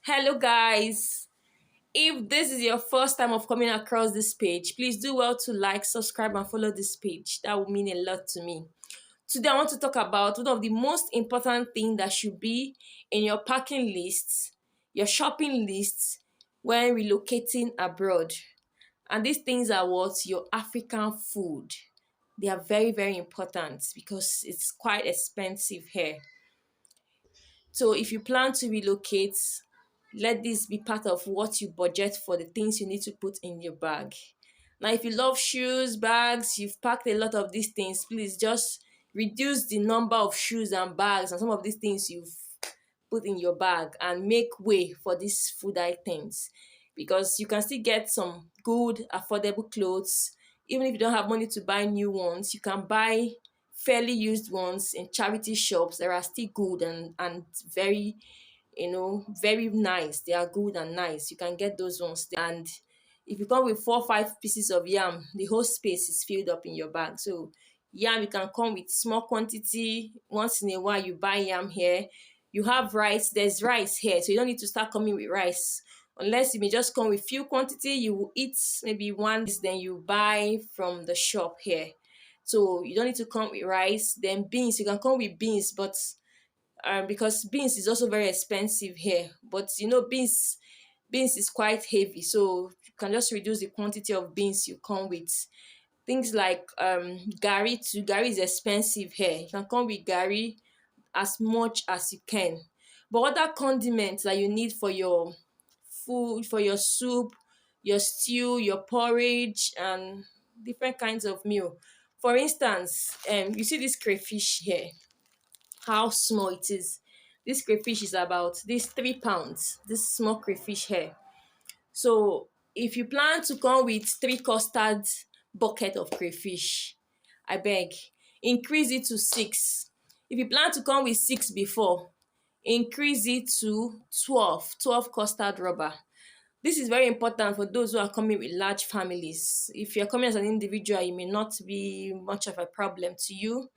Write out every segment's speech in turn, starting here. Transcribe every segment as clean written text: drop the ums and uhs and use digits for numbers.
Hello, guys. If this is your first time of coming across this page, please do well to like, subscribe, and follow this page. That would mean a lot to me. Today, I want to talk about one of the most important things that should be in your packing lists, your shopping lists when relocating abroad. And these things are what? Your African food. They are very, very important because it's quite expensive here. So if you plan to relocate, let this be part of what you budget for the things you need to put in your bag. Now, if you love shoes, bags, you've packed a lot of these things, please just reduce the number of shoes and bags and some of these things you've put in your bag and make way for these food items because you can still get some good, affordable clothes. Even if you don't have money to buy new ones, you can buy fairly used ones in charity shops that are still good and very very nice. They are good and nice. You can get those ones there. And if you come with 4 or 5 pieces of yam, the whole space is filled up in your bag. So yam, you can come with small quantity. Once in a while you buy yam here. You have rice, there's rice here, so you don't need to start coming with rice. Unless you may just come with few quantity, you will eat maybe one, then you buy from the shop here. So you don't need to come with rice. Then beans, you can come with beans, but because beans is also very expensive here. But beans is quite heavy, so you can just reduce the quantity of beans you come with. Things like gari too. Gari is expensive here. You can come with gari as much as you can. But other condiments that you need for your food, for your soup, your stew, your porridge, and different kinds of meal. For instance, you see this crayfish here, how small it is. This crayfish is about this 3 pounds. This small crayfish here. So if you plan to come with 3 custard bucket of crayfish, I beg, increase it to 6. If you plan to come with 6 before, increase it to 12 custard rubber. This is very important for those who are coming with large families. If you're coming as an individual, it may not be much of a problem to you.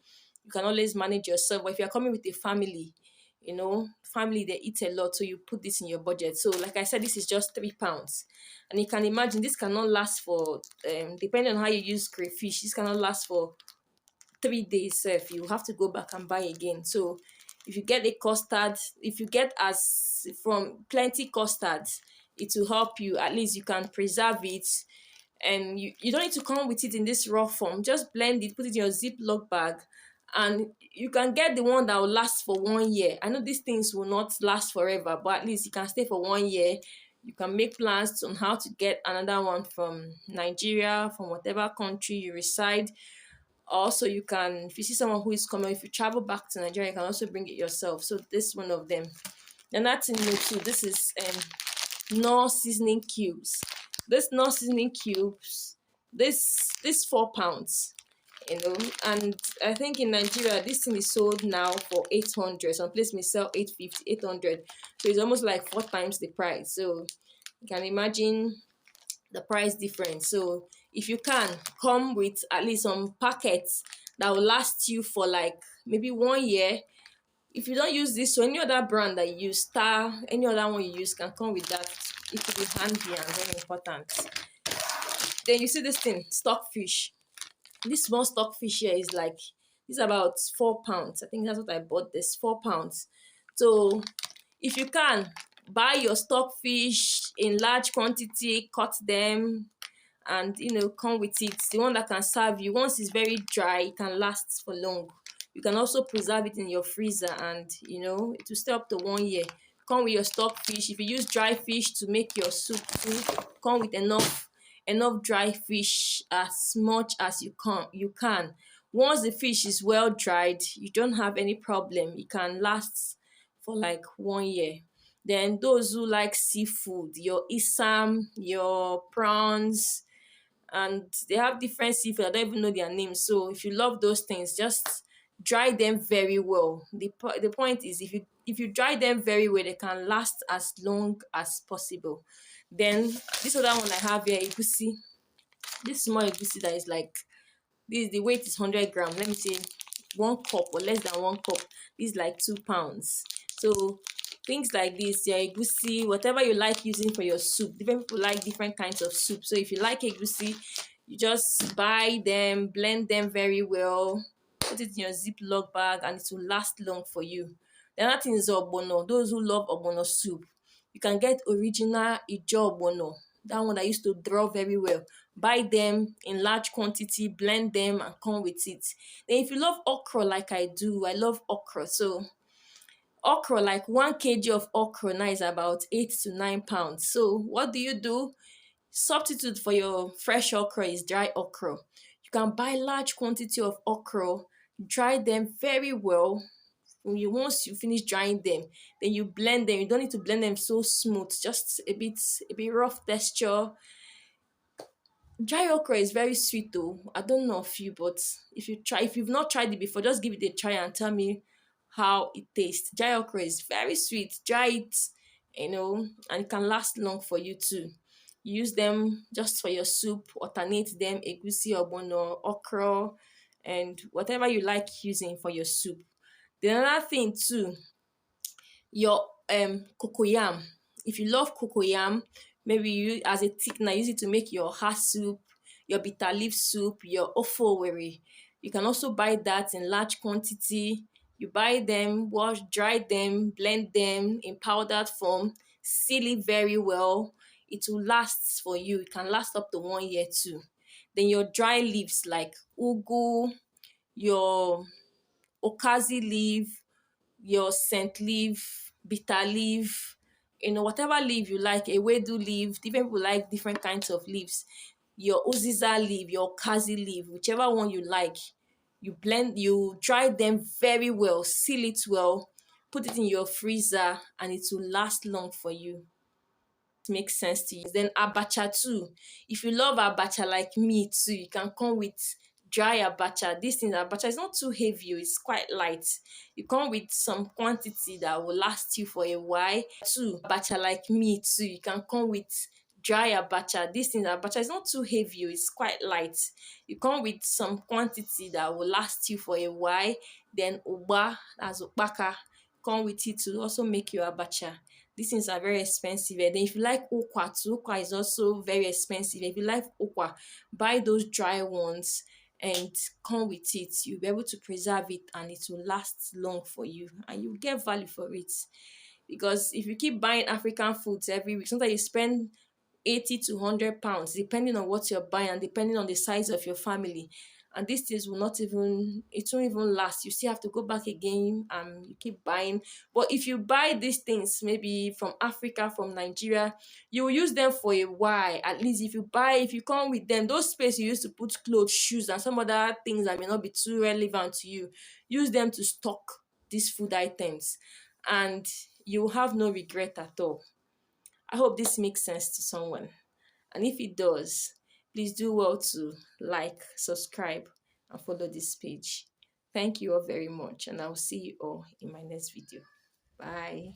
You can always manage yourself. But if you're coming with a family, family, they eat a lot, so you put this in your budget. So like I said, this is just 3 pounds. And you can imagine this cannot last for depending on how you use crayfish, this cannot last for 3 days. If you have to go back and buy again. So if you get a custard, if you get as from plenty custard, it will help you. At least you can preserve it, and you don't need to come with it in this raw form. Just blend it, put it in your ziploc bag, and you can get the one that will last for 1 year. I know these things will not last forever, but at least you can stay for 1 year. You can make plans on how to get another one from Nigeria, from whatever country you reside. Also, you can, if you see someone who is coming, if you travel back to Nigeria, you can also bring it yourself. So this one of them. Then that's in note two. This is Knorr seasoning cubes. This Knorr seasoning cubes, this 4 pounds, and I think in Nigeria this thing is sold now for 800. Some place may sell 850, 800. So it's almost like 4 times the price. So you can imagine the price difference. So if you can come with at least some packets that will last you for like maybe 1 year. If you don't use this, so any other brand that you use, Star, any other one you use can come with that. It will be handy and very important. Then you see this thing, stockfish. This small stockfish here is like, it's about 4 pounds. I think that's what I bought this, 4 pounds. So if you can, buy your stockfish in large quantity, cut them, and come with it. The one that can serve you. Once it's very dry, it can last for long. You can also preserve it in your freezer, and it will stay up to 1 year. Come with your stockfish. If you use dry fish to make your soup too, come with enough dry fish, as much as you can. Once the fish is well dried, you don't have any problem. It can last for like 1 year. Then those who like seafood, your isam, your prawns, and they have different seafood. I don't even know their names. So if you love those things, just dry them very well. The point is, if you dry them very well, they can last as long as possible. Then this other one I have here, egusi. This small egusi that is like this, the weight is 100 grams. Let me say 1 cup or less than 1 cup. This is like 2 pounds. So things like this, your egusi, whatever you like using for your soup. Different people like different kinds of soup. So if you like egusi, you just buy them, blend them very well, put it in your Ziploc bag, and it will last long for you. The other thing is ogbono. Those who love ogbono soup, you can get original Ijo ogbono, that one that used to draw very well. Buy them in large quantity, blend them, and come with it. Then if you love okra like I do, I love okra. So okra, like 1 kg of okra now is about 8 to 9 pounds. So what do? Substitute for your fresh okra is dry okra. You can buy large quantity of okra, dry them very well. Once you finish drying them, then you blend them. You don't need to blend them so smooth, just a bit rough texture. Dry okra is very sweet though. I don't know of you, but if you've not tried it before, just give it a try and tell me how it tastes. Dry okra is very sweet. Dry it, and it can last long for you too. Use them just for your soup, alternate them, egusi, ogbono, okra, and whatever you like using for your soup. The another thing too, your cocoyam. If you love cocoyam, maybe you as a thickener use it to make your heart soup, your bitter leaf soup, your ofoweri. You can also buy that in large quantity. You buy them, wash, dry them, blend them in powdered form, seal it very well. It will last for you. It can last up to 1 year too. Then your dry leaves like ugu, your okazi leaf, your scent leaf, bitter leaf, whatever leaf you like, ewedu leaf, different people like different kinds of leaves. Your uziza leaf, your kazi leaf, whichever one you like, you dry them very well, seal it well, put it in your freezer, and it will last long for you. Makes sense to you. Then abacha too. If you love abacha like me too, you can come with dry abacha. This thing abacha is not too heavy, it's quite light. You come with some quantity that will last you for a while. Too abacha like me too, you can come with dry abacha. This thing abacha is not too heavy, it's quite light. You come with some quantity that will last you for a while. Then uba, that's ukbaka, come with it to also make your abacha. These things are very expensive. And then if you like okwa too, okwa is also very expensive. If you like okwa, buy those dry ones and come with it. You'll be able to preserve it and it will last long for you and you get value for it. Because if you keep buying African foods every week, sometimes you spend 80 to 100 pounds, depending on what you're buying and depending on the size of your family. And these things it won't even last. You still have to go back again and you keep buying. But if you buy these things, maybe from Africa, from Nigeria, you will use them for a while. At least if you come with them, those space you used to put clothes, shoes, and some other things that may not be too relevant to you, use them to stock these food items. And you will have no regret at all. I hope this makes sense to someone. And if it does, please do well to like, subscribe, and follow this page. Thank you all very much, and I'll see you all in my next video. Bye.